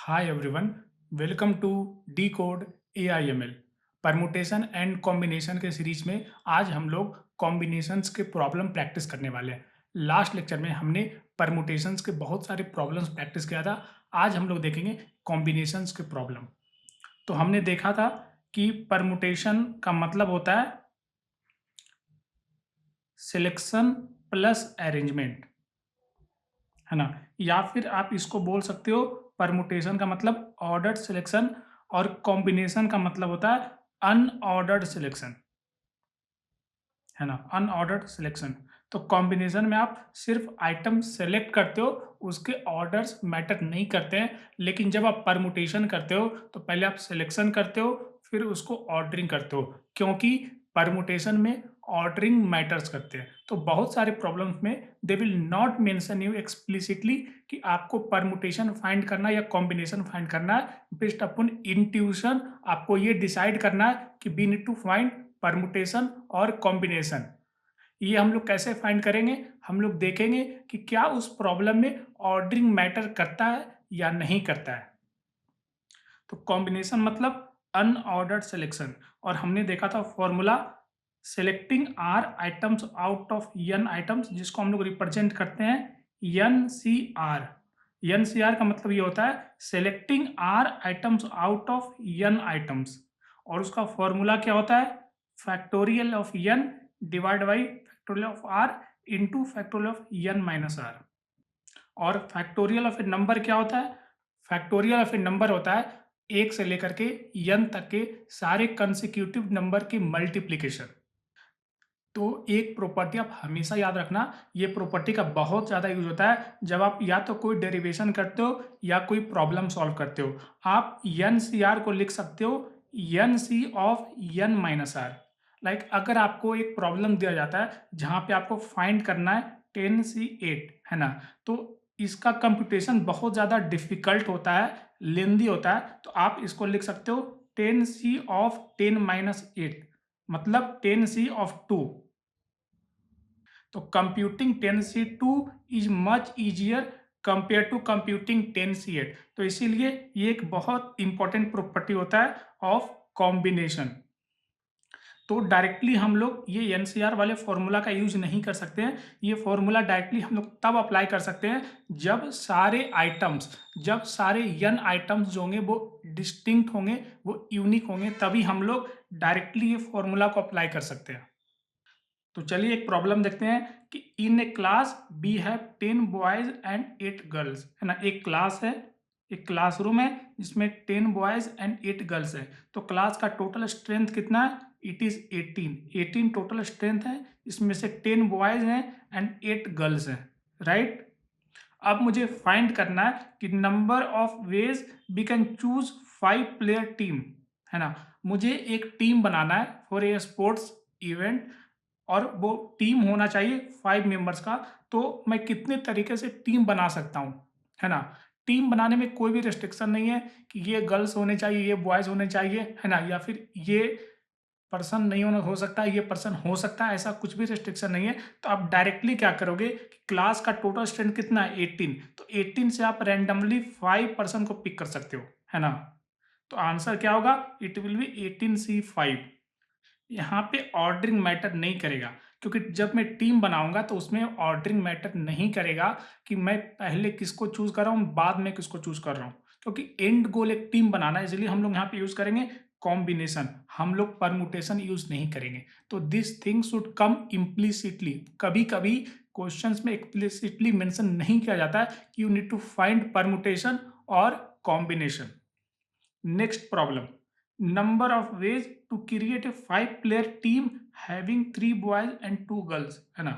Hi everyone, welcome to Decode AIML। Permutation and combination के series में आज हम लोग कॉम्बिनेशंस के प्रॉब्लम प्रैक्टिस करने वाले हैं। लास्ट लेक्चर में हमने परमुटेशंस के बहुत सारे प्रॉब्लम्स प्रैक्टिस किया था। आज हम लोग देखेंगे कॉम्बिनेशंस के प्रॉब्लम। तो हमने देखा था कि परमुटेशन का मतलब होता है सिलेक्शन प्लस अरेंजमेंट, है ना। या फिर आप इसको बोल सकते हो परमुटेशन का मतलब ऑर्डर्ड सिलेक्शन और कॉम्बिनेशन का मतलब होता है अनऑर्डर्ड सिलेक्शन, है ना, अनऑर्डर्ड सिलेक्शन। तो कॉम्बिनेशन में आप सिर्फ आइटम सेलेक्ट करते हो, उसके ऑर्डर्स मैटर नहीं करते हैं। लेकिन जब आप परमुटेशन करते हो तो पहले आप सिलेक्शन करते हो, फिर उसको ऑर्डरिंग करते हो, क्योंकि परमुटेशन में ऑर्डरिंग मैटर्स करते हैं। तो बहुत सारे प्रॉब्लम्स में they will not mention you explicitly कि आपको परमुटेशन फाइंड करना है या कॉम्बिनेशन फाइंड करना है। बेस्ड अपॉन इंट्यूशन आपको ये डिसाइड करना है कि we need to find permutation और कॉम्बिनेशन। ये हम लोग कैसे फाइंड करेंगे? हम लोग देखेंगे कि क्या उस प्रॉब्लम में ऑर्डरिंग मैटर करता है या नहीं करता है। तो कॉम्बिनेशन मतलब अनऑर्डर्ड सिलेक्शन, और हमने देखा था formula selecting r items out of n items, जिसको हम लोग रिप्रेजेंट करते हैं एन सी आर। एन सी आर का मतलब ये होता है selecting r items out of n items, और उसका फॉर्मूला क्या होता है? Factorial of n divide by factorial of r into factorial of n minus r. और फैक्टोरियल ऑफ ए नंबर क्या होता है? फैक्टोरियल ऑफ ए नंबर होता है एक से लेकर के एन तक के सारे कंसेक्यूटिव नंबर की मल्टीप्लिकेशन। तो एक प्रॉपर्टी आप हमेशा याद रखना, ये प्रॉपर्टी का बहुत ज़्यादा यूज होता है जब आप या तो कोई डेरिवेशन करते हो या कोई प्रॉब्लम सॉल्व करते हो। आप एन सी आर को लिख सकते हो n c of n minus r. Like अगर आपको एक प्रॉब्लम दिया जाता है जहाँ पे आपको फाइंड करना है 10C8, है ना, तो इसका कंप्यूटेशन बहुत ज़्यादा डिफिकल्ट होता है, लेंदी होता है। तो आप इसको लिख सकते हो 10C ऑफ 10-8, मतलब 10C ऑफ 2। तो computing 10C2 is much easier compare to computing 10C8। तो इसीलिए ये एक बहुत इंपॉर्टेंट प्रॉपर्टी होता है ऑफ कॉम्बिनेशन। तो डायरेक्टली हम लोग ये एनसीआर वाले फॉर्मूला का यूज नहीं कर सकते हैं। ये फॉर्मूला डायरेक्टली हम लोग तब अप्लाई कर सकते हैं जब सारे आइटम्स, जब सारे एन आइटम्स जो होंगे वो डिस्टिंक्ट होंगे, वो यूनिक होंगे, तभी हम लोग डायरेक्टली ये फॉर्मूला को अप्लाई कर सकते हैं। तो चलिए एक प्रॉब्लम देखते हैं कि in a class we have 10 boys and 8 girls, है ना। एक क्लास है, एक क्लासरूम है जिसमें 10 बॉयज एंड 8 गर्ल्स है। तो क्लास का टोटल स्ट्रेंथ कितना है? इट इज 18 टोटल स्ट्रेंथ है। इसमें से 10 बॉयज हैं एंड 8 गर्ल्स हैं, राइट। अब मुझे फाइंड करना है कि number of ways we can choose 5 player team, है ना। मुझे एक टीम बनाना है फॉर ए स्पोर्ट्स इवेंट, और वो टीम होना चाहिए 5 मेंबर्स का। तो मैं कितने तरीके से टीम बना सकता हूँ, है ना। टीम बनाने में कोई भी रेस्ट्रिक्शन नहीं है कि ये गर्ल्स होने चाहिए, ये बॉयज होने चाहिए, है ना, या फिर ये पर्सन नहीं होना हो सकता है, ये पर्सन हो सकता है, ऐसा कुछ भी रेस्ट्रिक्शन नहीं है। तो आप डायरेक्टली क्या करोगे कि क्लास का टोटल स्ट्रेंथ कितना है? 18। तो 18 से आप रैंडमली 5 पर्सन को पिक कर सकते हो, है ना। तो आंसर क्या होगा? It will B 18C5। यहाँ पे ऑर्डरिंग मैटर नहीं करेगा, क्योंकि जब मैं टीम बनाऊंगा तो उसमें ऑर्डरिंग मैटर नहीं करेगा कि मैं पहले किसको चूज कर रहा हूँ, बाद में किसको चूज कर रहा हूँ, क्योंकि एंड गोल एक टीम बनाना है। इसलिए हम लोग यहाँ पे यूज करेंगे कॉम्बिनेशन, हम लोग परमुटेशन यूज नहीं करेंगे। तो this thing should come implicitly. कभी कभी क्वेश्चंस में एक्सप्लिसिटली मेंशन नहीं किया जाता है कि you need to find permutation और combination. Next problem, number of ways to create a 5 player team having 3 boys and 2 girls, है ना।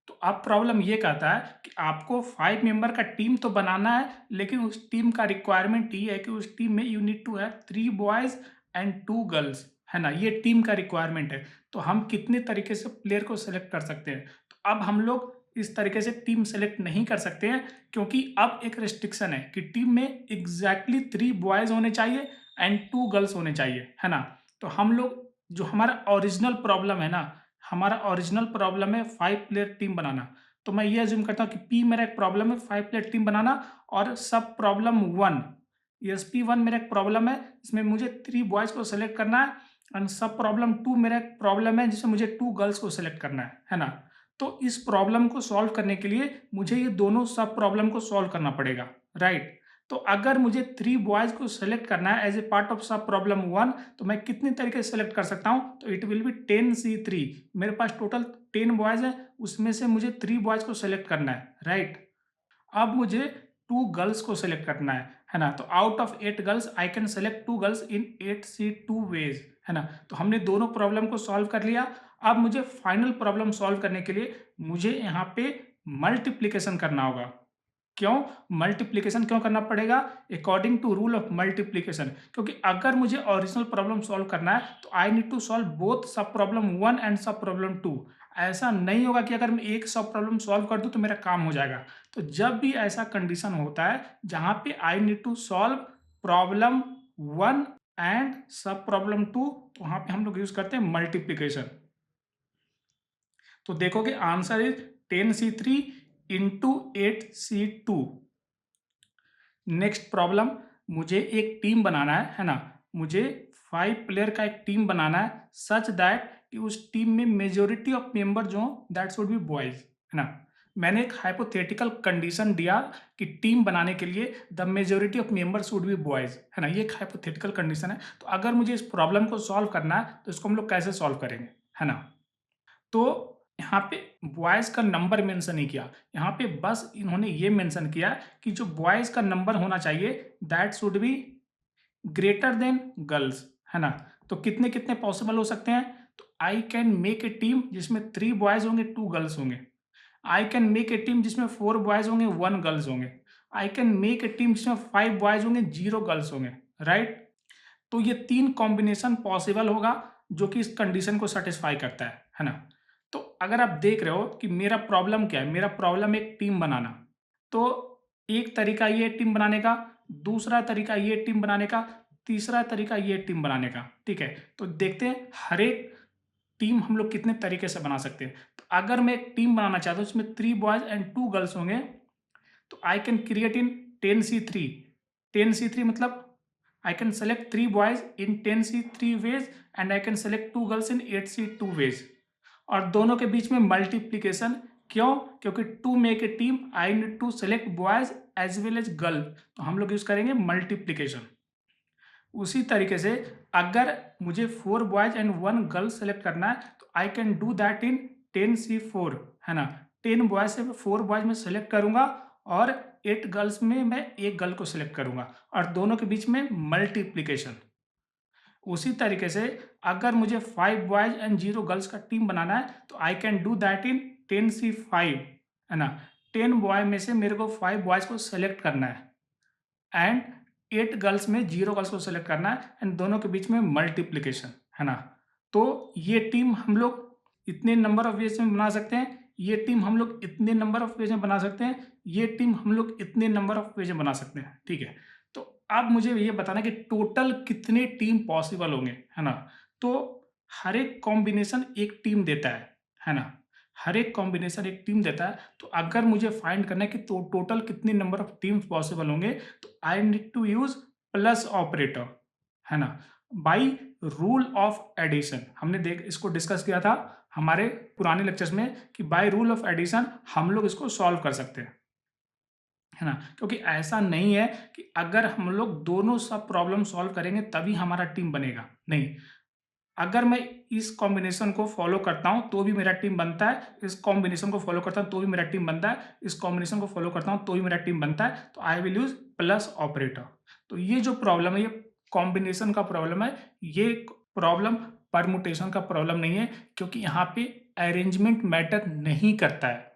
तो अब प्रॉब्लम ये कहता है कि आपको 5 मेंबर का टीम तो बनाना है, लेकिन उस टीम का रिक्वायरमेंट ये है कि उस टीम में you need to have 3 boys and 2 girls, है ना। ये टीम का रिक्वायरमेंट है। तो हम कितने तरीके से प्लेयर को सेलेक्ट कर सकते हैं? तो अब हम लोग इस तरीके से टीम सेलेक्ट नहीं कर सकते हैं, क्योंकि अब एक रेस्ट्रिक्शन है कि टीम में एग्जैक्टली 3 बॉयज होने चाहिए एंड 2 गर्ल्स होने चाहिए, है ना। तो हम लोग, जो हमारा ओरिजिनल प्रॉब्लम है ना, हमारा ओरिजिनल प्रॉब्लम है 5 प्लेयर टीम बनाना। तो मैं ये अज्यूम करता हूँ कि पी मेरा एक प्रॉब्लम है 5 प्लेयर टीम बनाना, और सब प्रॉब्लम 1 ESP1 मेरा एक प्रॉब्लम है, इसमें मुझे 3 बॉयज़ को सेलेक्ट करना है, एंड सब प्रॉब्लम 2 मेरा एक प्रॉब्लम है जिसमें मुझे 2 गर्ल्स को सेलेक्ट करना है ना? तो इस प्रॉब्लम को सॉल्व करने के लिए मुझे ये दोनों सब प्रॉब्लम को सॉल्व करना पड़ेगा, राइट? तो अगर मुझे 3 बॉयज़ को सेलेक्ट करना है एज़ ए पार्ट ऑफ सब प्रॉब्लम 1, तो मैं कितने तरीके से सेलेक्ट कर सकता हूँ? तो इट विल बी 10C3। मेरे पास टोटल 10 बॉयज़ हैं, उसमें से मुझे 3 बॉयज़ को सेलेक्ट करना है, राइट? अब मुझे 2 गर्ल्स को सेलेक्ट करना है ना? तो out of 8 girls I can select 2 girls in 8C2 ways, है ना? तो हमने दोनों प्रॉब्लम को सॉल्व कर लिया। अब मुझे फाइनल प्रॉब्लम सॉल्व करने के लिए मुझे यहाँ पे मल्टीप्लिकेशन करना होगा। क्यों? मल्टीप्लिकेशन क्यों करना पड़ेगा? According to rule of multiplication, क्योंकि अगर मुझे ओरिजिनल प्रॉब्लम सॉल्व करना है तो I need to solve both sub problem 1 and sub problem 2। ऐसा नहीं होगा कि अगर मैं एक सब प्रॉब्लम सॉल्व कर दूं तो मेरा काम हो जाएगा। तो जब भी ऐसा कंडीशन होता है जहां पे I need to solve problem 1 and sub problem 2, तो वहां पे हम लोग यूज करते हैं मल्टीप्लिकेशन। तो देखोगे answer is 10C3 into 8C2। Next problem, मुझे एक टीम बनाना है ना? मुझे 5 प्लेयर का एक टीम बनाना है सच दैट कि उस टीम में मेजोरिटी ऑफ मेंबर जो दैट शुड बी बॉयज, है ना? मैंने एक हाइपोथेटिकल कंडीशन दिया कि टीम बनाने के लिए the majority of member should be boys, है ना? ये एक हाइपोथेटिकल कंडीशन है। तो अगर मुझे इस प्रॉब्लम को सॉल्व करना है तो इसको हम लोग कैसे सॉल्व करेंगे, है ना? तो यहाँ पे बॉयज़ का नंबर मेंशन नहीं किया, यहाँ पे बस इन्होंने ये मेंशन किया कि जो बॉयज़ का नंबर होना चाहिए that should be greater than girls, है ना? तो कितने-कितने पॉसिबल हो सकते हैं? तो I can make a team जिसमें 3 बॉयज़ होंगे, 2 गर्ल्स होंगे। I can make a team जिसमें 4 बॉयज़ होंगे, 1 गर्ल्स होंगे। I can make a team जिसमें 5 बॉयज़ होंगे, 0 गर्ल्स होंगे, राइट? तो ये 3 कॉम्बिनेशन पॉसिबल होगा जो कि इस कंडीशन को सैटिस्फाई करता है ना? तो अगर आप देख रहे हो कि मेरा प्रॉब्लम क्या है? मेरा प्रॉब्लम है एक टीम बनाना। तो एक तरीका ये है टीम बनाने का, दूसरा तरीका ये टीम बनाने का, तीसरा तरीका ये टीम बनाने का, ठीक है? तो देखते हैं हर एक टीम हम लोग कितने तरीके से बना सकते हैं। तो अगर मैं एक टीम बनाना चाहता हूँ उसमें 3 बॉयज़ एंड 2 गर्ल्स होंगे, तो I can create in 10C3। 10C3 मतलब I can select 3 boys in 10C3 ways and I can select 2 girls in 8C2 ways। और दोनों के बीच में मल्टीप्लीकेशन, क्यों? क्योंकि to make a team I need to select boys as well as girl, तो हम लोग यूज करेंगे मल्टीप्लीकेशन। उसी तरीके से अगर मुझे 4 बॉयज एंड 1 गर्ल सेलेक्ट करना है तो I can do that in 10C4, है ना? 10 बॉयज से 4 बॉयज में सेलेक्ट करूंगा और 8 गर्ल्स में मैं एक गर्ल को सिलेक्ट करूंगा और दोनों के बीच में मल्टीप्लीकेशन। उसी तरीके से अगर मुझे 5 बॉयज एंड 0 गर्ल्स का टीम बनाना है तो I can do that in 10C5, है ना? 10 बॉय में से मेरे को 5 बॉयज को सेलेक्ट करना है एंड 8 गर्ल्स में 0 गर्ल्स को सेलेक्ट करना है एंड दोनों के बीच में मल्टीप्लीकेशन, है ना? तो ये टीम हम लोग इतने नंबर ऑफ वेज में बना सकते हैं, ये टीम हम लोग इतने नंबर ऑफ वेज में बना सकते हैं, ये टीम हम लोग इतने नंबर ऑफ वेज में बना सकते हैं, ठीक है? तो अब मुझे ये बताना कि टोटल कितने टीम पॉसिबल होंगे, है ना? तो हर एक कॉम्बिनेशन एक टीम देता है ना? हर एक कॉम्बिनेशन एक टीम देता है। तो अगर मुझे फाइंड करना है कि तो टोटल कितने नंबर ऑफ टीम्स पॉसिबल होंगे, तो I need to use plus operator, है ना? By rule of addition. हमने देख इसको डिस्कस किया था हमारे पुराने लेक्चर्स में कि बाय रूल ऑफ एडिशन हम लोग इसको सॉल्व कर सकते हैं, है ना? क्योंकि ऐसा नहीं है कि अगर हम लोग दोनों सब प्रॉब्लम सॉल्व करेंगे तभी हमारा टीम बनेगा, नहीं। अगर मैं इस कॉम्बिनेशन को फॉलो करता हूं तो भी मेरा टीम बनता है, इस कॉम्बिनेशन को फॉलो करता हूं तो भी मेरा टीम बनता है, इस कॉम्बिनेशन को फॉलो करता हूं तो भी मेरा टीम बनता है, तो I will use plus operator. तो ये जो प्रॉब्लम है ये कॉम्बिनेशन का प्रॉब्लम है, ये प्रॉब्लम परमुटेशन का प्रॉब्लम नहीं है, क्योंकि यहाँ पे अरेंजमेंट मैटर नहीं करता है।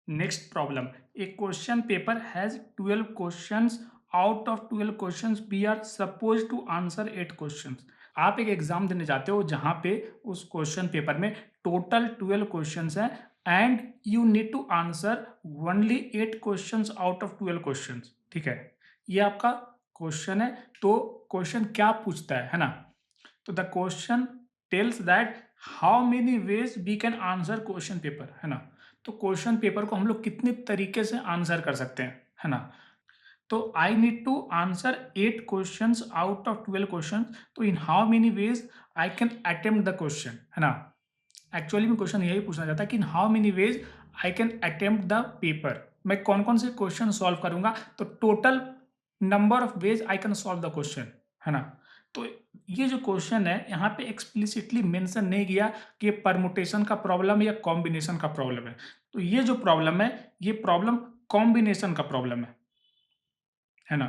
Next problem, a question paper has 12 questions, out of 12 questions we are suppose to answer 8 questions. आप एक एग्जाम देने जाते हो जहां पे उस क्वेश्चन पेपर में टोटल 12 क्वेश्चंस हैं and you need to answer only 8 questions out of 12 questions, ठीक है? ये आपका क्वेश्चन है। तो क्वेश्चन क्या पूछता है ना? तो the question tells that how many ways we can answer question paper, है ना? तो क्वेश्चन पेपर को हम लोग कितने तरीके से आंसर कर सकते हैं, है ना? तो I need to answer 8 questions out of 12 questions, तो in how many ways I can attempt the question, है ना। एक्चुअली में क्वेश्चन यही पूछना चाहता है कि इन how many ways I can attempt the paper, मैं कौन कौन से क्वेश्चन सॉल्व करूंगा, तो total number of veg I can solve the question, है ना। तो ये जो क्वेश्चन है यहाँ पे एक्सप्लिसिटली मेंशन नहीं किया कि ये परमुटेशन का प्रॉब्लम है या कॉम्बिनेशन का प्रॉब्लम है। तो ये जो प्रॉब्लम है, ये प्रॉब्लम कॉम्बिनेशन का प्रॉब्लम है ना।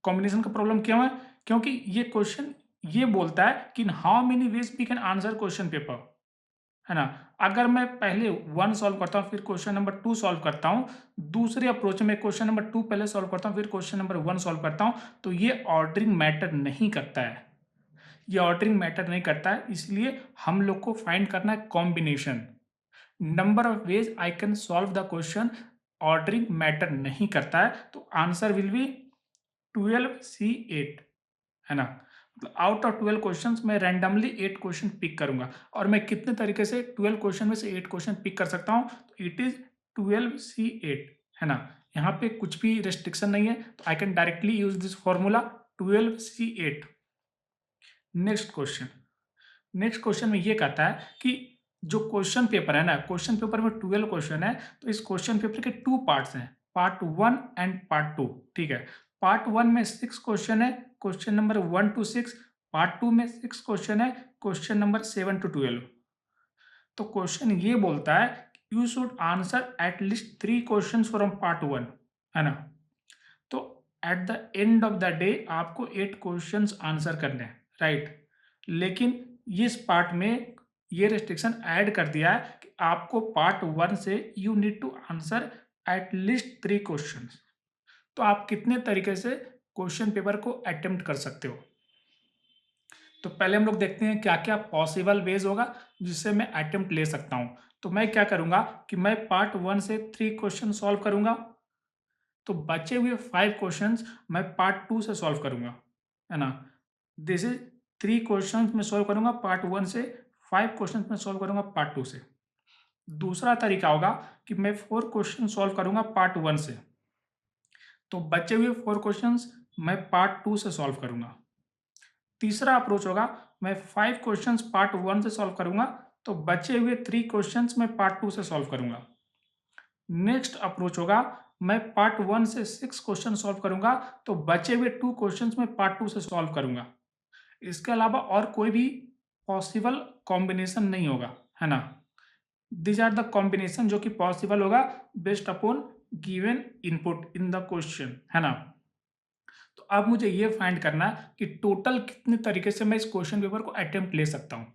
कॉम्बिनेशन का प्रॉब्लम क्यों है? क्योंकि ये क्वेश्चन ये बोलता है कि how many ways we can answer question paper, है ना। अगर मैं पहले 1 सॉल्व करता हूँ फिर क्वेश्चन नंबर 2 सॉल्व करता हूँ, दूसरे अप्रोच में क्वेश्चन नंबर 2 पहले सॉल्व करता हूँ फिर क्वेश्चन नंबर 1 सॉल्व करता हूँ, तो ये ऑर्डरिंग मैटर नहीं करता है, ये ऑर्डरिंग मैटर नहीं करता है। इसलिए हम लोग को फाइंड करना है combination, number of veg I can solve the question, ordering matter नहीं करता है। तो आंसर विल बी 12C8, है ना। मतलब आउट ऑफ 12 क्वेश्चंस मैं रैंडमली 8 क्वेश्चन पिक करूंगा, और मैं कितने तरीके से 12 क्वेश्चन में से 8 क्वेश्चन पिक कर सकता हूं, तो इट इज 12C8, है ना। यहाँ पे कुछ भी रेस्ट्रिक्शन नहीं है, तो I can directly use this formula 12C8। Next question, next question में ये कहता है कि जो क्वेश्चन पेपर है ना, क्वेश्चन पेपर में 12 क्वेश्चन है, तो इस क्वेश्चन पेपर के 2 पार्ट्स हैं, पार्ट 1 एंड पार्ट 2, ठीक है। पार्ट 1 में 6 क्वेश्चन है, क्वेश्चन नंबर 1 to 6, पार्ट 2 में 6 क्वेश्चन है, क्वेश्चन नंबर 7 to 12। तो क्वेश्चन ये बोलता है you should answer at least 3 question from part 1, है ना। तो at the end of the day आपको 8 क्वेश्चंस आंसर करने हैं, राइट। लेकिन इस पार्ट में ये रेस्ट्रिक्शन ऐड कर दिया है कि आपको पार्ट 1 से you need to answer at least 3 questions. तो आप कितने तरीके से क्वेश्चन पेपर को अटेम्प्ट कर सकते हो। तो पहले हम लोग देखते हैं क्या क्या पॉसिबल वेज होगा जिससे मैं अटेम्प्ट ले सकता हूँ। तो मैं क्या करूँगा कि मैं पार्ट 1 से 3 क्वेश्चन सॉल्व करूँगा, तो बचे हुए 5 क्वेश्चंस मैं पार्ट 2 से सॉल्व करूंगा, है ना। दिस इज 3 क्वेश्चंस मैं सॉल्व करूंगा पार्ट 1 से, 5 क्वेश्चंस मैं सॉल्व करूंगा पार्ट 2 से। दूसरा तरीका होगा कि मैं 4 क्वेश्चन सॉल्व करूंगा पार्ट 1 से, तो बचे हुए 4 क्वेश्चंस मैं पार्ट 2 से सॉल्व करूंगा। तीसरा अप्रोच होगा, मैं 5 क्वेश्चंस पार्ट 1 से सॉल्व करूंगा, तो बचे हुए 3 क्वेश्चंस मैं पार्ट 2 से सॉल्व करूंगा। नेक्स्ट अप्रोच होगा, मैं पार्ट 1 से 6 क्वेश्चन सॉल्व करूंगा, तो बचे हुए 2 क्वेश्चंस मैं पार्ट 2 से सॉल्व करूंगा। इसके अलावा और कोई भी पॉसिबल कॉम्बिनेशन नहीं होगा, है ना। दीज आर द कॉम्बिनेशन जो कि पॉसिबल होगा based upon given input in the question, है ना। तो अब मुझे ये फाइंड करना है कि टोटल कितने तरीके से मैं इस क्वेश्चन पेपर को अटेम्प्ट ले सकता हूँ।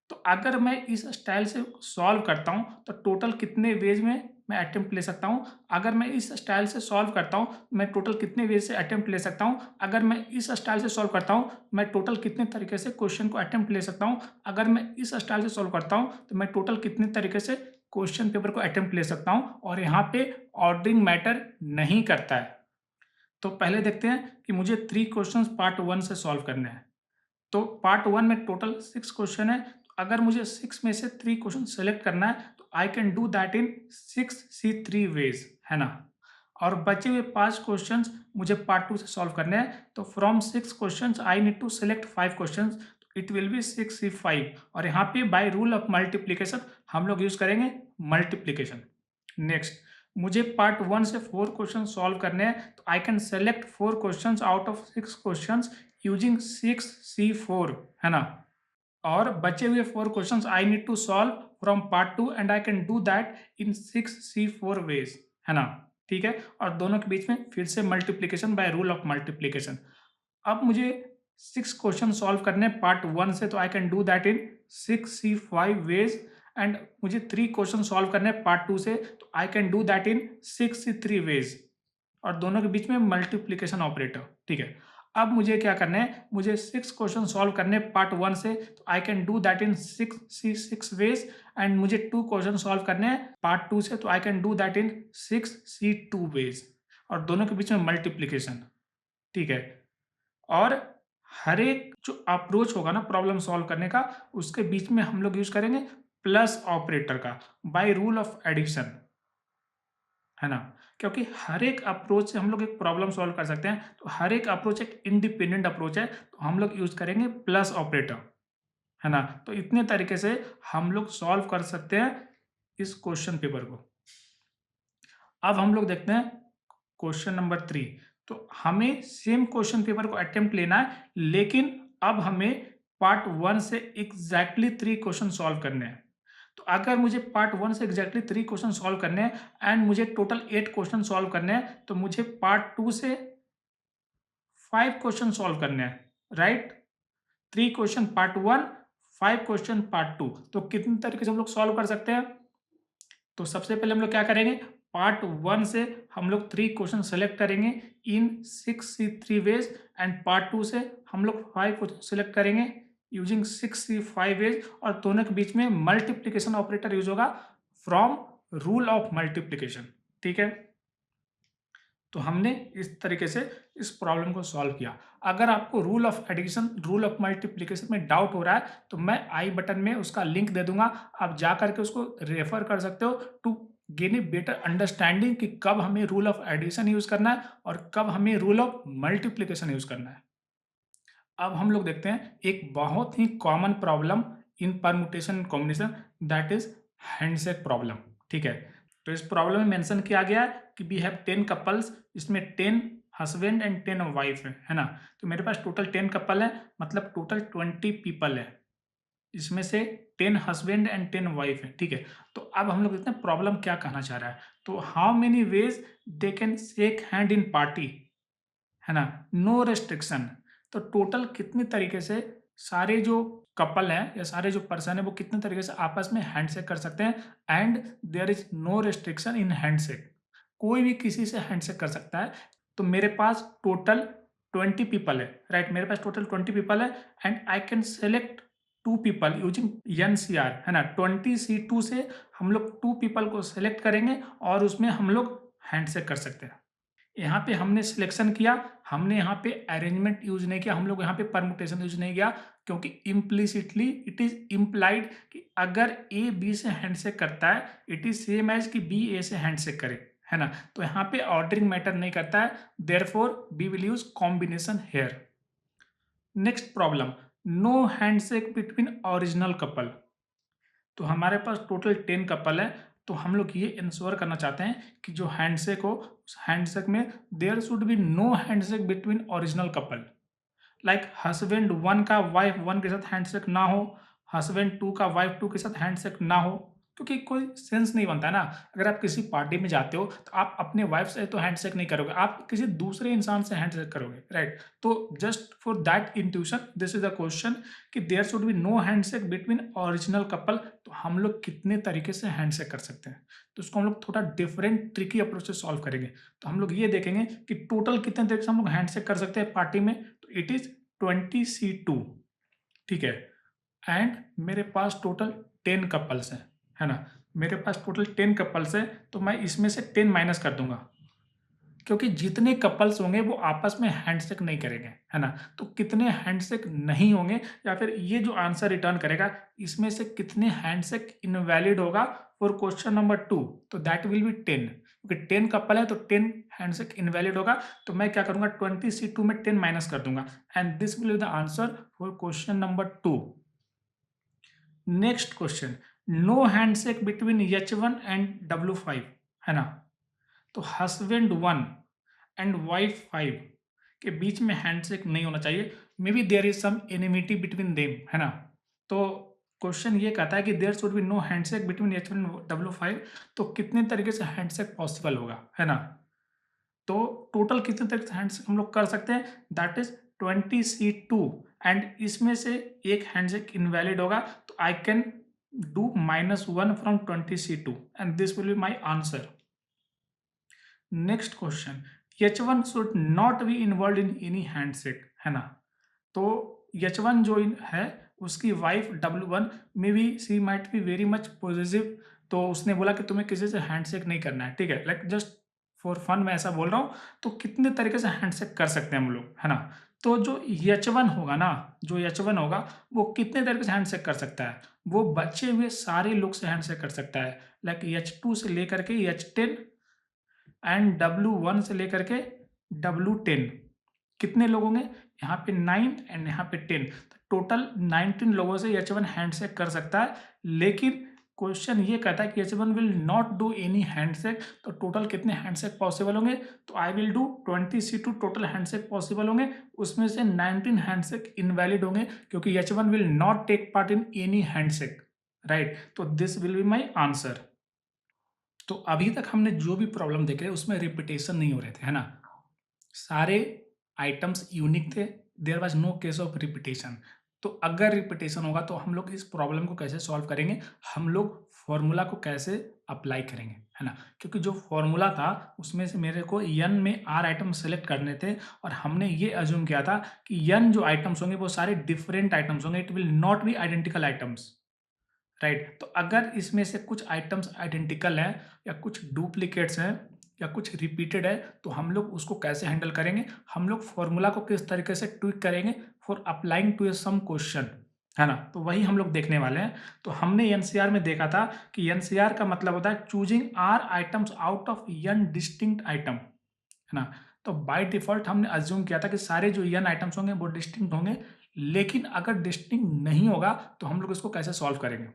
तो अगर मैं इस स्टाइल से सॉल्व करता हूँ तो टोटल कितने वेज में मैं अटेम्प्ट ले सकता हूँ। अगर मैं इस स्टाइल से सॉल्व करता हूँ मैं टोटल कितने वेज से अटेम्प्ट ले सकता हूँ। अगर मैं इस स्टाइल से सॉल्व करता हूँ मैं टोटल कितने तरीके से क्वेश्चन को अटेम्प्ट ले सकता हूँ। अगर मैं इस स्टाइल से सॉल्व करता हूँ तो मैं टोटल कितने तरीके से क्वेश्चन पेपर को अटेम्प्ट ले सकता हूँ। और यहाँ पे ऑर्डरिंग मैटर नहीं करता है। तो पहले देखते हैं कि मुझे 3 क्वेश्चन पार्ट 1 से सॉल्व करने हैं। तो पार्ट 1 में टोटल 6 क्वेश्चन है, तो अगर मुझे 6 में से 3 क्वेश्चन सेलेक्ट करना है तो I can do that in 6C3 ways, है ना। और बचे हुए 5 क्वेश्चंस मुझे पार्ट 2 से सॉल्व करने हैं, तो from 6 questions I need to select 5 questions, it will be 6C5। और यहाँ पे बाय रूल ऑफ मल्टीप्लिकेशन हम लोग यूज करेंगे मल्टीप्लिकेशन। नेक्स्ट, मुझे पार्ट 1 से 4 क्वेश्चन सॉल्व करने हैं, तो I can select 4 questions out of 6 questions using 6C4, है ना। और बचे हुए 4 questions I need to solve from part 2 and I can do that in 6C4 ways, है ना। ठीक है, और दोनों के बीच में फिर से multiplication bye rule of multiplication. अब मुझे 6 क्वेश्चन सॉल्व करने पार्ट 1 से, तो I can do that in 6C5 ways. And मुझे 3 क्वेश्चन सॉल्व करने पार्ट 2 से, तो I can do that in 6C3 ways. और दोनों के बीच में मल्टीप्लिकेशन ऑपरेटर, ठीक है। अब मुझे क्या करना है, मुझे 6 क्वेश्चन सॉल्व करने पार्ट 1 से, तो I can do that in 6C6 ways. And मुझे 2 क्वेश्चन सॉल्व करने हैं पार्ट 2 से, तो I can do that in 6C2 ways. और दोनों के बीच में मल्टीप्लिकेशन, ठीक है। और हर एक जो अप्रोच होगा ना प्रॉब्लम सॉल्व करने का, उसके बीच में हम लोग यूज करेंगे प्लस ऑपरेटर का बाय रूल ऑफ एडिशन, है ना। क्योंकि हर एक अप्रोच से हम लोग एक प्रॉब्लम सॉल्व कर सकते हैं, तो हर एक अप्रोच एक इंडिपेंडेंट अप्रोच है, तो हम लोग यूज़ करेंगे प्लस ऑपरेटर, है ना? तो इतने तरीके से हम लोग सॉल्व कर सकते हैं इस क्वेश्चन पेपर को। अब हम लोग देखते हैं क्वेश्चन नंबर 3। तो हमें सेम क्वेश्चन पेपर को अटेम्प्ट लेना है, लेकिन अब हमें पार्ट 1 से एग्जैक्टली 3 क्वेश्चन सॉल्व करने हैं। तो अगर मुझे पार्ट 1 से एग्जैक्टली 3 क्वेश्चन सॉल्व करने हैं एंड मुझे टोटल 8 क्वेश्चन सॉल्व करने हैं, तो मुझे पार्ट 2 से 5 क्वेश्चन सॉल्व करने हैं, right? 3 question part 1, 5 question part 2। तो कितने तरीके से हम लोग सॉल्व कर सकते हैं? तो सबसे पहले हम लोग क्या करेंगे, पार्ट 1 से हम लोग 3 क्वेश्चन सेलेक्ट करेंगे इन 6C3 वेज, एंड पार्ट 2 से हम लोग 5 क्वेश्चन सेलेक्ट करेंगे यूजिंग 6C5 वेज, और दोनों के बीच में मल्टीप्लिकेशन ऑपरेटर यूज होगा फ्रॉम रूल ऑफ मल्टीप्लिकेशन। ठीक है, तो हमने इस तरीके से इस प्रॉब्लम को सॉल्व किया। अगर आपको rule of addition, rule of multiplication में डाउट हो रहा है, तो मैं आई बटन में उसका लिंक दे दूंगा, आप जा करके उसको रेफर कर सकते हो to gain a better understanding कि कब हमें रूल ऑफ एडिशन यूज करना है और कब हमें रूल ऑफ मल्टीप्लिकेशन यूज करना है। अब हम लोग देखते हैं एक बहुत ही common problem in permutation combination, that is handshake problem. ठीक है, तो इस प्रॉब्लम में मेंशन किया गया है कि वी हैव 10 कपल्स, इसमें 10 हस्बैंड एंड 10 वाइफ है ना? तो मेरे पास टोटल 10 कपल है, मतलब टोटल 20 पीपल है, इसमें से 10 हस्बैंड एंड 10 वाइफ है। ठीक है, तो अब हम लोग देखते हैं प्रॉब्लम क्या कहना चाह रहा है। तो how many veg they can shake hand in party, है ना? No restriction. तो टोटल कितने तरीके से सारे जो कपल हैं या सारे जो पर्सन है वो कितने तरीके से आपस में हैंडशेक कर सकते हैं, and there is no restriction in handshake. कोई भी किसी से हैंडशेक कर सकता है। तो मेरे पास टोटल 20 पीपल है, राइट? मेरे पास टोटल 20 पीपल है, and I can select 2 people using NCR, है ना? 20C2 से हम लोग 2 पीपल को सेलेक्ट करेंगे और उसमें हम लोग हैंडशेक कर सकते हैं। यहाँ पे हमने सिलेक्शन किया, हमने यहाँ पे अरेंजमेंट यूज नहीं किया, हम लोग यहाँ पे परमुटेशन यूज नहीं किया, क्योंकि इम्प्लिसिटली इट इज इम्प्लाइड कि अगर ए बी से हैंडशेक करता है, इट इज सेम एज कि बी ए से हैंडशेक करे, है ना? तो यहाँ पे ऑर्डरिंग मैटर नहीं करता है, therefore we will use combination here. Next problem, no handshake between original couple. तो हमारे पास टोटल 10 कपल है, तो हम लोग ये इंश्योर करना चाहते हैं कि जो हैंडशेक हो, उस हैंडशेक में there should be no handshake between original couple. Like husband 1 का वाइफ 1 के साथ हैंडशेक ना हो, हस्बैंड 2 का वाइफ 2 के साथ हैंडशेक ना हो, क्योंकि कोई सेंस नहीं बनता ना। अगर आप किसी पार्टी में जाते हो तो आप अपने वाइफ से तो हैंडशेक नहीं करोगे, आप किसी दूसरे इंसान से हैंडशेक करोगे, राइट? तो just for that intuition this is the question कि there should be no handshake between original couple. तो हम लोग कितने तरीके से हैंडशेक कर सकते हैं, तो उसको हम लोग थोड़ा डिफरेंट ट्रिकी अप्रोच से सॉल्व करेंगे। तो हम लोग ये देखेंगे कि टोटल कितने तरीके से हम लोग हैंडशेक कर सकते हैं पार्टी में। तो इट इज 20C2, ठीक है, एंड मेरे पास टोटल 10 कपल्स हैं, है ना? मेरे पास टोटल 10 कपल्स हैं, तो मैं इसमें से 10 माइनस कर दूंगा, क्योंकि जितने कपल्स होंगे वो आपस में हैंडशेक नहीं करेंगे, है ना? तो कितने हैंडशेक नहीं होंगे, या फिर ये जो आंसर रिटर्न करेगा इसमें से कितने हैंडशेक इनवैलिड होगा फॉर क्वेश्चन नंबर 2, तो दैट विल बी 10, क्योंकि 10 कपल है तो 10 हैंडशेक इनवैलिड होगा। तो मैं क्या करूंगा, 20C2 में 10 माइनस कर दूंगा, and this will be the answer for question number 2। Next question, no handshake between H1 and W5, है ना? तो हस्बैंड 1 एंड वाइफ 5 के बीच में हैंडशेक नहीं होना चाहिए, maybe there is some enmity between them, है ना? तो क्वेश्चन ये कहता है कि there should be no handshake between H1 and W5। तो कितने तरीके से हैंडशेक पॉसिबल होगा, है ना? तो टोटल कितने तरीके से हैंडशेक हम लोग कर सकते हैं, दैट इज 20C2, एंड इसमें से एक हैंडशेक इनवैलिड होगा, तो I can do -1 from 20C2, and this will be my answer. Next question, H1 should not be involve in any handshake, है ना? तो H1 जो है उसकी वाइफ W1 में भी she might be very much positive, तो उसने बोला कि तुम्हें किसी से हैंडशेक नहीं करना है, ठीक है? लाइक जस्ट फॉर फन मैं ऐसा बोल रहा हूँ। तो कितने तरीके से हैंडशेक कर सकते हैं हम लोग, है ना? तो जो H1 होगा ना, जो H1 होगा वो कितने तरीके से हैंडशेक कर सकता है, वो बचे हुए सारे लोग से हैंडशेक कर सकता है, लाइक H2 से लेकर के H10 एंड W1 से लेकर के W10 कितने लोग होंगे? यहाँ पे 9 एंड यहाँ पे 10, तो टोटल 19 लोगों से H1 हैंडशेक कर सकता है। लेकिन क्वेश्चन ये कहता है कि H1 will not do any handshake, तो टोटल कितने हैंडशेक पॉसिबल होंगे? तो I will do 20 total handshake possible होंगे, उसमें से 19 हैंडशेक इनवैलिड होंगे क्योंकि H1 will not take part in any handshake, right. तो this will be my answer. तो अभी तक हमने जो भी प्रॉब्लम देखे उसमें रिपीटेशन नहीं हो रहे थे, है ना। सारे आइटम्स यूनिक थे, there was no case of repetition. तो अगर रिपीटेशन होगा तो हम लोग इस प्रॉब्लम को कैसे सॉल्व करेंगे, हम लोग फॉर्मूला को कैसे अप्लाई करेंगे, है ना। क्योंकि जो फॉर्मूला था उसमें से मेरे को n में r आइटम सेलेक्ट करने थे और हमने ये अज्यूम किया था कि n जो आइटम्स होंगे वो सारे डिफरेंट आइटम्स होंगे, it will not be identical items, right. तो अगर इसमें से कुछ आइटम्स आइडेंटिकल हैं या कुछ डुप्लीकेट्स हैं या कुछ रिपीटेड है, तो हम लोग उसको कैसे हैंडल करेंगे, हम लोग फॉर्मूला को किस तरीके से ट्विक करेंगे for applying to a some question, है ना। तो वही हम लोग देखने वाले हैं। तो हमने एनसीआर में देखा था कि एनसीआर का मतलब होता है choosing R items out of N distinct item, है ना। तो बाय डिफॉल्ट हमने अज्यूम किया था कि सारे जो एन आइटम्स होंगे वो डिस्टिंक्ट होंगे, लेकिन अगर डिस्टिंक्ट नहीं होगा तो हम लोग इसको कैसे सॉल्व करेंगे।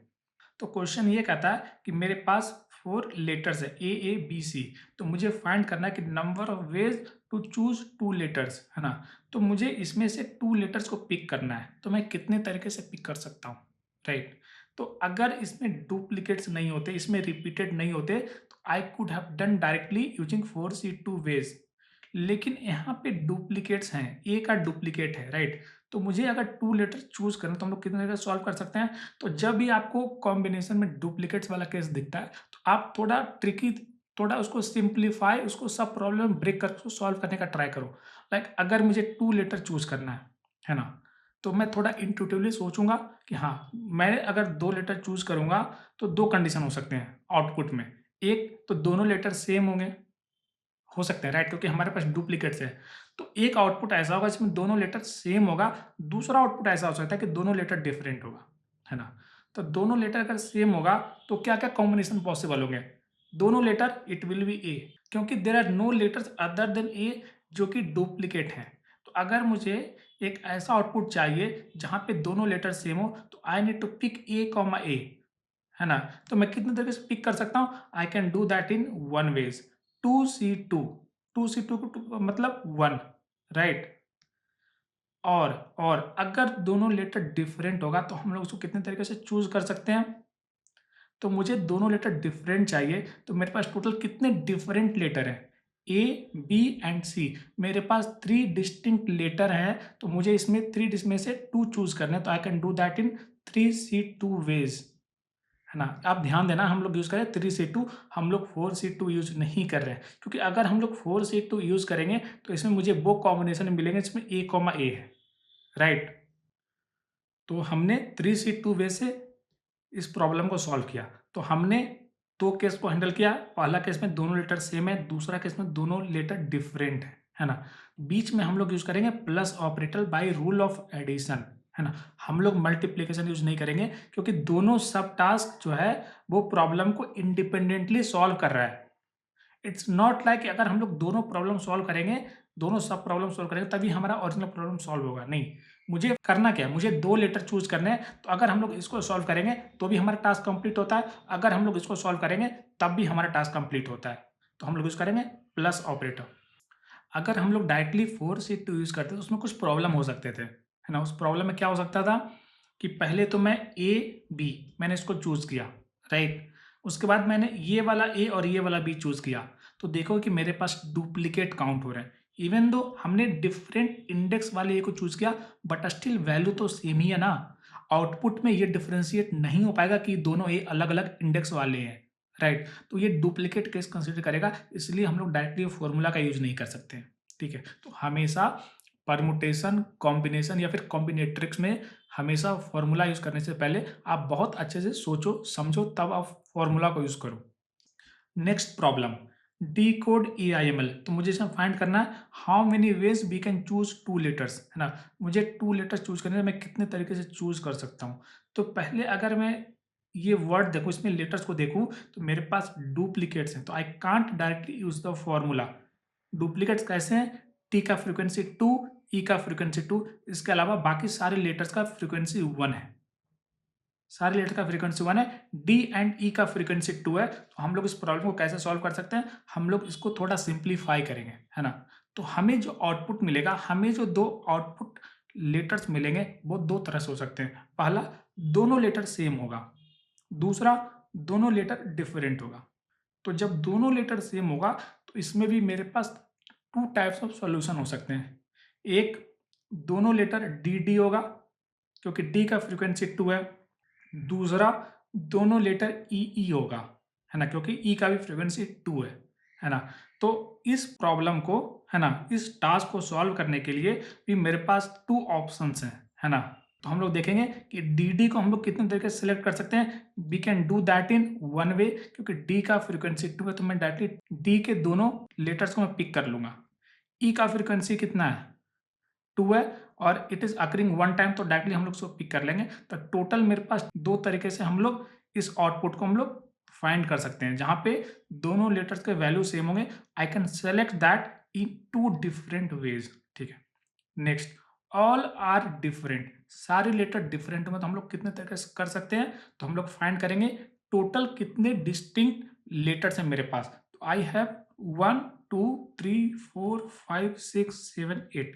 तो क्वेश्चन ये कहता है कि मेरे पास 4 लेटर्स है A, A, B, C, तो मुझे फाइंड करना है कि number of ways to choose 2 letters, है ना। तो मुझे इसमें से 2 लेटर्स को पिक करना है, तो मैं कितने तरीके से पिक कर सकता हूँ, राइट। तो अगर इसमें डुप्लीकेट्स नहीं होते, इसमें रिपीटेड नहीं होते, तो I could have done directly using 4C2 ways. लेकिन यहाँ पे डुप्लीकेट्स हैं, ए का डुप्लीकेट है, राइट। तो मुझे अगर 2 लेटर चूज करना तो हम लोग कितने तरीके से सॉल्व कर सकते हैं। तो जब भी आपको कॉम्बिनेशन में डुप्लीकेट्स वाला केस दिखता है तो आप थोड़ा ट्रिकी, थोड़ा उसको सिंप्लीफाई, उसको सब प्रॉब्लम ब्रेक कर उसको सॉल्व करने का ट्राई करो। लाइक अगर मुझे 2 लेटर चूज करना है ना, तो मैं थोड़ा इंट्यूटिवली सोचूंगा कि हाँ, मैं अगर 2 लेटर चूज करूंगा तो 2 कंडीशन हो सकते हैं आउटपुट में। एक तो दोनों लेटर सेम होंगे, हो सकते हैं, राइट, क्योंकि हमारे पास डुप्लीकेट्स है। तो एक आउटपुट ऐसा होगा जिसमें दोनों लेटर सेम होगा, दूसरा आउटपुट ऐसा हो सकता है कि दोनों लेटर डिफरेंट होगा, है ना। तो दोनों लेटर अगर सेम होगा तो क्या क्या कॉम्बिनेशन पॉसिबल होंगे? दोनों letter it will be A, क्योंकि there are no letters other than A जो कि डुप्लीकेट हैं। तो अगर मुझे एक ऐसा आउटपुट चाहिए जहां पे दोनों लेटर सेम हो, तो I need to pick A comma A, है ना। तो मैं कितने तरीके से पिक कर सकता हूँ? I can do that in 1 ways, 2C2, 2C2 को मतलब 1, राइट। और अगर दोनों लेटर डिफरेंट होगा तो हम लोग उसको कितने तरीके से चूज कर सकते हैं? तो मुझे दोनों लेटर डिफरेंट चाहिए, तो मेरे पास टोटल कितने डिफरेंट लेटर हैं? ए, बी एंड सी, मेरे पास 3 डिस्टिंक्ट लेटर हैं, तो मुझे इसमें 3 में से 2 चूज करने हैं, तो I can do that in 3C2 ways, है ना। आप ध्यान देना, हम लोग यूज करें 3C2, हम लोग 4C2 यूज नहीं कर रहे हैं, क्योंकि अगर हम लोग 4C2 यूज करेंगे तो इसमें मुझे वो कॉम्बिनेशन मिलेंगे जिसमें ए कॉमा ए है, राइट। तो हमने 3C2 वे से इस प्रॉब्लम को सॉल्व किया। तो हमने 2 केस को हैंडल किया। पहला केस में दोनों लेटर सेम है, दूसरा केस में दोनों लेटर डिफरेंट है ना। बीच में हम लोग यूज करेंगे plus operator by rule of addition, है ना। हम लोग मल्टीप्लिकेशन यूज नहीं करेंगे, क्योंकि दोनों सब टास्क जो है वो प्रॉब्लम को इंडिपेंडेंटली सॉल्व कर रहा है। इट्स नॉट लाइक अगर हम लोग दोनों प्रॉब्लम सॉल्व करेंगे, दोनों सब प्रॉब्लम सॉल्व करेंगे तभी हमारा ओरिजिनल प्रॉब्लम सॉल्व होगा, नहीं। मुझे करना क्या है, मुझे 2 लेटर चूज करने हैं, तो अगर हम लोग इसको सॉल्व करेंगे तो भी हमारा टास्क कंप्लीट होता है, अगर हम लोग इसको सॉल्व करेंगे तब भी हमारा टास्क कंप्लीट होता है। तो हम लोग यूज करेंगे प्लस ऑपरेटर। अगर हम लोग डायरेक्टली 4C2 यूज करते तो उसमें कुछ प्रॉब्लम हो सकते थे, है ना। उस प्रॉब्लम में क्या हो सकता था कि पहले तो मैं ए बी मैंने इसको चूज किया, राइट। उसके बाद मैंने ये वाला ए और ये वाला बी चूज किया, तो देखो कि मेरे पास डुप्लीकेट काउंट हो रहे हैं। इवन दो हमने डिफरेंट इंडेक्स वाले ए को चूज किया, बट स्टिल वैल्यू तो सेम ही है ना। आउटपुट में ये डिफरेंशिएट नहीं हो पाएगा कि दोनों ए अलग अलग इंडेक्स वाले हैं, राइट। तो ये डुप्लीकेट केस कंसिडर करेगा, इसलिए हम लोग डायरेक्टली फॉर्मूला का यूज नहीं कर सकते हैं, ठीक है। तो हमेशा परमुटेशन, कॉम्बिनेशन या फिर कॉम्बिनेट्रिक्स में हमेशा फॉर्मूला यूज करने से पहले आप बहुत अच्छे से सोचो समझो, तब आप फॉर्मूला को यूज करो। Next problem, the code EIML। तो मुझे इसमें फाइंड करना है how many ways we can choose 2 letters, है ना। मुझे 2 लेटर्स चूज करने हैं, मैं कितने तरीके से चूज कर सकता हूँ। तो पहले अगर मैं ये वर्ड देखो, इसमें लेटर्स को देखूँ तो मेरे पास डुप्लीकेट्स हैं, तो I can't directly use the formula. Duplicates कैसे हैं? टी का फ्रीक्वेंसी 2, ई का फ्रीक्वेंसी 2, इसके अलावा बाकी सारे लेटर्स का फ्रीक्वेंसी 1 है। सारे लेटर का फ्रीक्वेंसी 1 है, डी एंड ई का फ्रीक्वेंसी 2 है। तो हम लोग इस प्रॉब्लम को कैसे सॉल्व कर सकते हैं? हम लोग इसको थोड़ा सिंप्लीफाई करेंगे, है ना? तो हमें जो आउटपुट मिलेगा, हमें जो 2 आउटपुट लेटर्स मिलेंगे वो 2 तरह से हो सकते हैं। पहला, दोनों लेटर सेम होगा। दूसरा, दोनों लेटर डिफरेंट होगा। तो जब दोनों लेटर सेम होगा तो इसमें भी मेरे पास 2 टाइप्स ऑफ सॉल्यूशन हो सकते हैं। एक, दोनों लेटर डी डी होगा क्योंकि डी का फ्रीक्वेंसी 2 है। दूसरा, दोनों लेटर ई ई होगा, है ना? क्योंकि ई का भी फ्रीक्वेंसी 2 है ना? तो इस प्रॉब्लम को, है ना, इस टास्क को सॉल्व करने के लिए भी मेरे पास 2 ऑप्शंस हैं, है ना? तो हम लोग देखेंगे कि डी डी को हम लोग कितने तरीके से सिलेक्ट कर सकते हैं। We can do that in one way, क्योंकि डी का फ्रीक्वेंसी 2 है तो मैं डायरेक्टली डी के दोनों लेटर्स को मैं पिक कर लूंगा। ई का फ्रीक्वेंसी कितना है? 2 है और इट इज अकरिंग 1 टाइम, तो डायरेक्टली हम लोग उसको पिक कर लेंगे। तो टोटल मेरे पास 2 तरीके से हम लोग इस आउटपुट को हम लोग फाइंड कर सकते हैं, जहां पे दोनों लेटर्स के वैल्यू सेम होंगे। आई can select that in 2 different ways, ठीक है। नेक्स्ट, ऑल आर डिफरेंट, सारे लेटर डिफरेंट होंगे तो हम लोग कितने तरीके से कर सकते हैं? तो हम लोग फाइंड करेंगे टोटल कितने डिस्टिंक्ट लेटर्स हैं मेरे पास। तो आई हैव 1 2 3 4 5 6 7 8।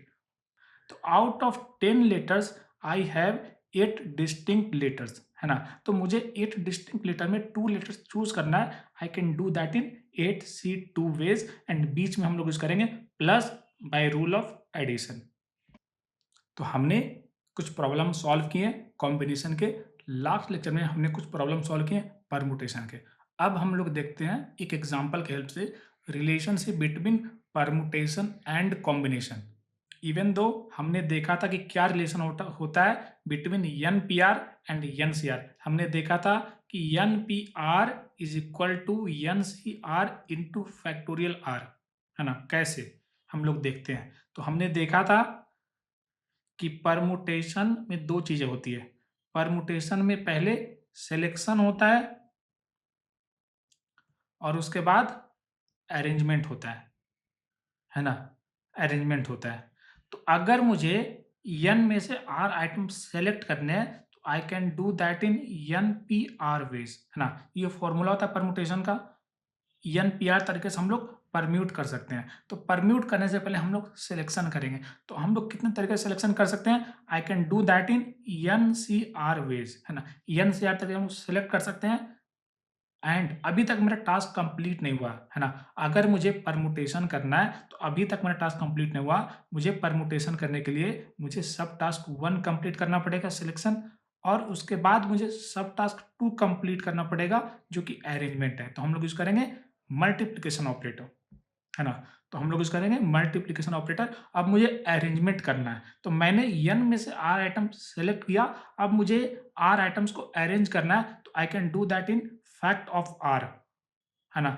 तो out of 10 letters I have 8 distinct letters, है ना? तो मुझे 8 डिस्टिंक्ट लेटर में 2 लेटर्स चूज करना है। I can do that in 8C2 ways, and बीच में हम लोग यूज करेंगे plus by rule of addition. तो हमने कुछ प्रॉब्लम सॉल्व किए कॉम्बिनेशन के। लास्ट लेक्चर में हमने कुछ प्रॉब्लम सॉल्व किए परमुटेशन के। अब हम लोग देखते हैं एक एग्जांपल के हेल्प से relationship between permutation and combination. Even though हमने देखा था कि क्या रिलेशन होता है between N P R and N C R. हमने देखा था कि N P R is equal to N C R into factorial R, है ना? कैसे हम लोग देखते हैं। तो हमने देखा था कि परमुटेशन में 2 चीजें होती है। परमुटेशन में पहले सिलेक्शन होता है और उसके बाद अरेंजमेंट होता है ना? अरेंजमेंट होता है। तो अगर मुझे n में से r आइटम सेलेक्ट करने हैं तो I can do that in N P R ways, है ना? ये फॉर्मूला होता है परमुटेशन का। एन पी आर तरीके से हम लोग परम्यूट कर सकते हैं। तो परम्यूट करने से पहले हम लोग सिलेक्शन करेंगे। तो हम लोग कितने तरीके से सिलेक्शन कर सकते हैं? I can do that in N C R ways, है ना? एन सी आर तरीके हम सिलेक्ट कर सकते हैं। एंड अभी तक मेरा टास्क कंप्लीट नहीं हुआ, है ना? अगर मुझे परमुटेशन करना है तो अभी तक मेरा टास्क कंप्लीट नहीं हुआ। मुझे परमुटेशन करने के लिए मुझे सब टास्क 1 कंप्लीट करना पड़ेगा सिलेक्शन, और उसके बाद मुझे सब टास्क 2 कंप्लीट करना पड़ेगा जो कि अरेंजमेंट है। तो हम लोग यूज करेंगे मल्टीप्लिकेशन ऑपरेटर, है ना? तो हम लोग यूज करेंगे मल्टीप्लिकेशन ऑपरेटर। अब मुझे अरेंजमेंट करना है तो मैंने n में से r आइटम सेलेक्ट किया। अब मुझे r आइटम्स को अरेंज करना है तो I can do that in fact of r, है ना?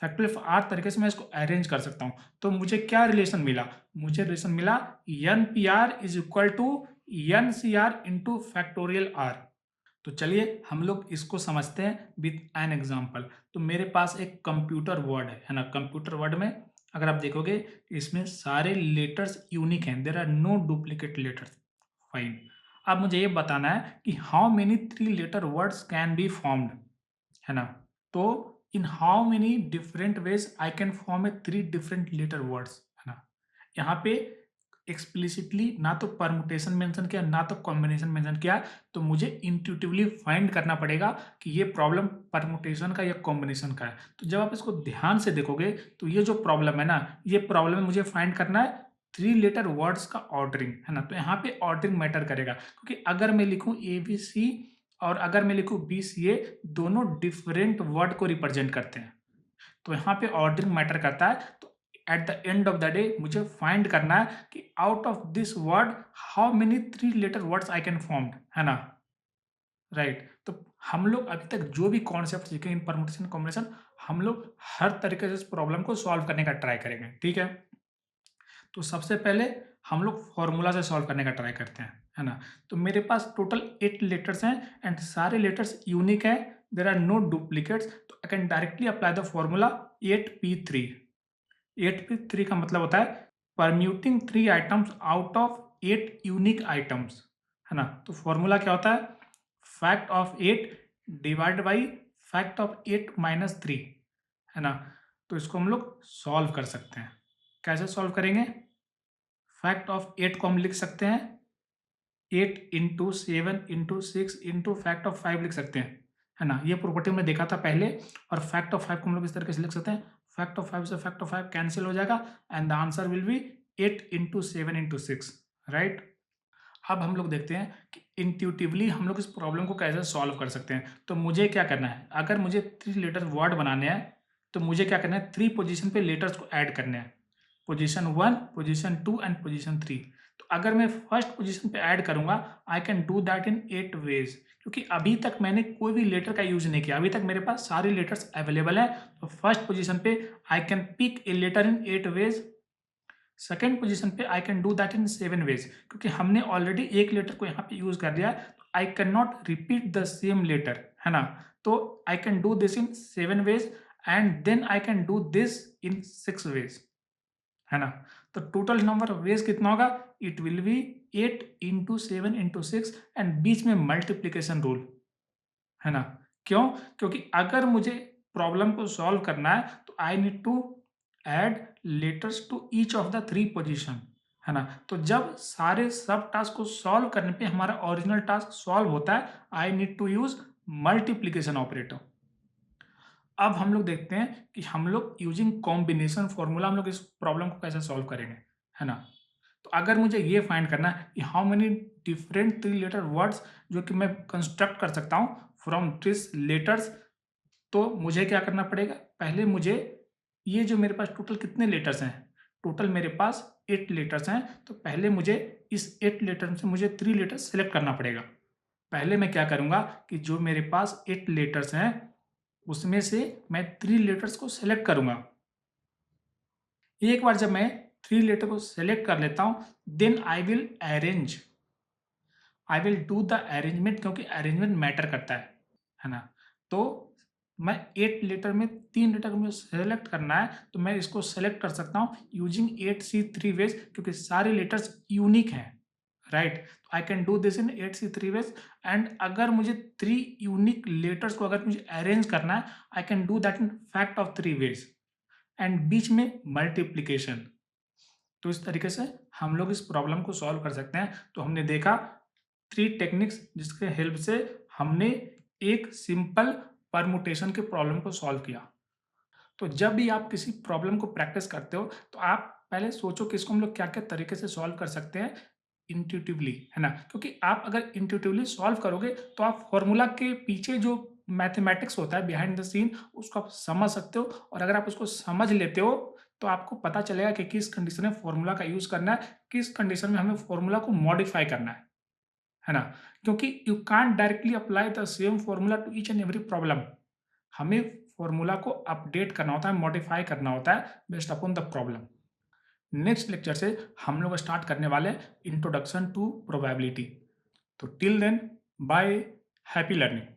फैक्टोरियल ऑफ r तरीके से मैं इसको अरेंज कर सकता हूं। तो मुझे क्या रिलेशन मिला? मुझे रिलेशन मिला N P R is equal to N C R into factorial r। तो चलिए हम लोग इसको समझते हैं विथ एन एग्जाम्पल। तो मेरे पास एक कंप्यूटर वर्ड है ना? कंप्यूटर वर्ड में अगर आप देखोगे इसमें सारे लेटर्स यूनिक हैं, there are no duplicate letters. Fine. अब मुझे ये बताना है कि how many 3 letter words can be formed, है ना? तो in how many different ways I can form a 3 different letter words, है ना? यहाँ पे एक्सप्लिसिटली ना तो परमुटेशन मेंशन किया ना तो कॉम्बिनेशन मेंशन किया। तो मुझे इंट्यूटिवली फाइंड करना पड़ेगा कि ये प्रॉब्लम परमुटेशन का या कॉम्बिनेशन का है। तो जब आप इसको ध्यान से देखोगे तो ये जो प्रॉब्लम है ना, ये प्रॉब्लम में मुझे फाइंड करना है 3 लेटर वर्ड्स का ऑर्डरिंग, है ना? तो यहाँ पे ऑर्डरिंग मैटर करेगा, क्योंकि अगर मैं लिखूं ए बी सी और अगर मैं लिखूं बी सी ए, दोनों डिफरेंट वर्ड को रिप्रेजेंट करते हैं। तो यहाँ पे ऑर्डरिंग मैटर करता है। तो at the end of the day मुझे फाइंड करना है कि out of this word how many 3 letter words I can form, है ना? राइट। तो हम लोग अभी तक जो भी कॉन्सेप्ट सीखे इन परमुटेशन कॉम्बिनेशन, हम लोग हर तरीके से इस प्रॉब्लम को सॉल्व करने का ट्राई करेंगे, ठीक है? तो सबसे पहले हम लोग फॉर्मूला से सॉल्व करने का ट्राई करते हैं, है ना? तो मेरे पास टोटल 8 लेटर्स हैं एंड सारे लेटर्स यूनिक है, देयर आर नो डुप्लीकेट्स, तो I can directly apply the formula 8p3। 8p3 का मतलब होता है परम्यूटिंग 3 items out of 8 unique items, है ना? तो फॉर्मूला क्या होता है? Fact of 8 divide by fact of 8 minus 3, है ना? तो इसको हम लोग सॉल्व कर सकते हैं। कैसे सॉल्व करेंगे? फैक्ट ऑफ 8 को हम लिख सकते हैं 8 into 7 into 6 into fact of 5 लिख सकते हैं, है ना? ये प्रॉपर्टी हमने देखा था पहले। और फैक्ट ऑफ 5 को हम लोग इस तरीके से लिख सकते हैं, फैक्ट ऑफ 5 से फैक्ट ऑफ 5 कैंसिल हो जाएगा and the answer will be 8 into 7 into 6, right? अब हम लोग देखते हैं कि इंट्यूटिवली हम लोग इस प्रॉब्लम को कैसे सॉल्व कर सकते हैं। तो मुझे क्या करना है? अगर मुझे 3 लेटर वर्ड बनाने हैं तो मुझे क्या करना है? 3 पोजीशन पे लेटर्स को ऐड करने हैं, पोजीशन 1, पोजीशन 2 एंड पोजीशन 3। तो अगर मैं फर्स्ट पोजीशन पे ऐड करूंगा, I can do that in 8 ways, क्योंकि अभी तक मैंने कोई भी लेटर का यूज नहीं किया, अभी तक मेरे पास सारे लेटर्स अवेलेबल है। तो फर्स्ट पोजीशन पे I can pick a letter in 8 ways. Second position पे I can do that in 7 ways, क्योंकि हमने ऑलरेडी एक लेटर को यहाँ पे यूज कर दिया है, तो I can not repeat the same letter, है ना? तो I can do this in 7 ways and then I can do this in 6 ways, है ना? तो टोटल नंबर ऑफ वेज कितना होगा? It will be 8 into 7 into 6 and बीच में मल्टीप्लीकेशन रूल, है ना? क्यों? क्योंकि अगर मुझे प्रॉब्लम को सॉल्व करना है तो I need to add letters to each of the 3 position, है ना? तो जब सारे सब टास्क को सॉल्व करने पे हमारा ओरिजिनल टास्क सॉल्व होता है, I need to use multiplication operator. अब हम लोग देखते हैं कि हम लोग यूजिंग कॉम्बिनेशन फॉर्मूला हम लोग इस प्रॉब्लम को कैसे सॉल्व करेंगे, है ना? तो अगर मुझे ये फाइंड करना है कि how many different 3 letter words जो कि मैं कंस्ट्रक्ट कर सकता हूँ फ्रॉम दिस लेटर्स, तो मुझे क्या करना पड़ेगा? पहले मुझे ये जो मेरे पास टोटल कितने लेटर्स हैं, टोटल मेरे पास 8 लेटर्स हैं, तो पहले मुझे इस 8 लेटर में से मुझे 3 लेटर्स सेलेक्ट करना पड़ेगा। पहले मैं क्या करूंगा कि जो मेरे पास 8 लेटर्स हैं उसमें से मैं 3 लेटर्स को सेलेक्ट करूंगा। एक बार जब मैं 3 लेटर को सेलेक्ट कर लेता हूं, then I will do the arrangement, क्योंकि अरेंजमेंट मैटर करता है ना? तो मैं 8 लेटर में 3 लेटर को मुझे सेलेक्ट करना है, तो मैं इसको सेलेक्ट कर सकता हूँ यूजिंग 8C3 वेज, क्योंकि सारे लेटर्स यूनिक हैं, राइट? तो I can do this in 8C3 ways. And अगर मुझे 3 यूनिक लेटर्स को अगर मुझे अरेंज करना है, I can do that in fact of 3 ways and बीच में मल्टीप्लीकेशन। तो इस तरीके से हम लोग इस प्रॉब्लम को सॉल्व कर सकते हैं। तो हमने देखा 3 टेक्निक्स जिसके हेल्प से हमने एक सिंपल परमुटेशन के प्रॉब्लम को सॉल्व किया। तो जब भी आप किसी प्रॉब्लम को प्रैक्टिस करते हो तो आप पहले सोचो कि इसको हम लोग क्या-क्या तरीके से सॉल्व कर सकते हैं इंट्यूटिवली, है ना? क्योंकि आप अगर इंट्यूटिवली सॉल्व करोगे तो आप फॉर्मूला के पीछे जो मैथमेटिक्स होता है बिहाइंड द सीन उसको आप समझ सकते हो, और अगर आप उसको समझ लेते हो तो आपको पता चलेगा कि किस कंडीशन में फॉर्मूला का यूज़ करना है, किस कंडीशन में हमें फॉर्मूला को मॉडिफाई करना है ना? क्योंकि you can't directly apply the same formula to each and every problem. हमें फॉर्मूला को अपडेट करना होता है, मॉडिफाई करना होता है based upon the problem. Next lecture से हम लोग स्टार्ट करने वाले हैं इंट्रोडक्शन टू प्रोबेबिलिटी। तो till then bye, happy learning.